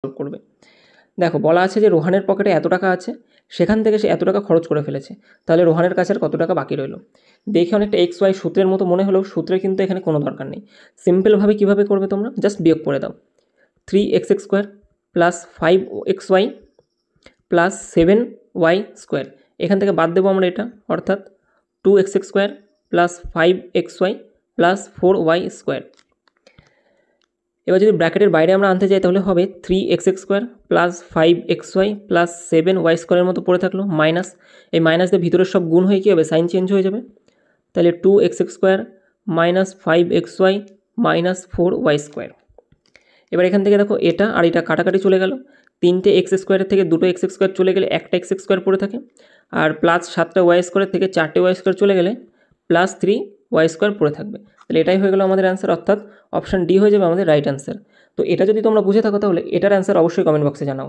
Solve করবে। দেখো বলা আছে যে রোহানের পকেটে এত টাকা আছে, সেখান থেকে সে এত টাকা খরচ করে ফেলেছে, তাহলে রোহানের কাছে আর কত টাকা বাকি রইল। দেখে অনেকটা এক্স ওয়াই সূত্রের মতো মনে হলেও সূত্রের কিন্তু এখানে কোনো দরকার নেই। সিম্পলভাবে কীভাবে করবে তোমরা, জাস্ট বিয়োগ করে দাও। 3x² plus 5xy plus 7y square, এখান থেকে বাদ দেবো আমরা এটা, অর্থাৎ 2x² plus 5xy plus 4y square. এবার যদি ব্র্যাকেটের বাইরে আমরা আনতে যাই তাহলে হবে 3x² plus 5xy plus 7y স্কোয়ারের মতো পড়ে থাকলো, মাইনাস, এই মাইনাস দিয়ে ভিতরের সব গুণ হয়ে কী হবে, সাইন চেঞ্জ হয়ে যাবে। তাহলে 2x² minus 5xy minus 4y square. এবার এখান থেকে দেখো এটা আর এটা কাটাকাটি চলে গেল, 3টে x² থেকে 2টো x² চলে গেলে একটা x² পড়ে থাকে, আর প্লাস 7টা y স্কোয়ারের থেকে 4টে y স্কোয়ার চলে গেলে প্লাস 3y স্কোয়ার পড়ে থাকবে। তাহলে এটাই হয়ে গেল আমাদের অ্যান্সার, অর্থাৎ অপশান ডি হয়ে যাবে আমাদের রাইট অ্যান্সার। তো এটা যদি তোমরা বুঝে থাকো তাহলে এটার অ্যান্সার অবশ্যই কমেন্ট বক্সে জানাও।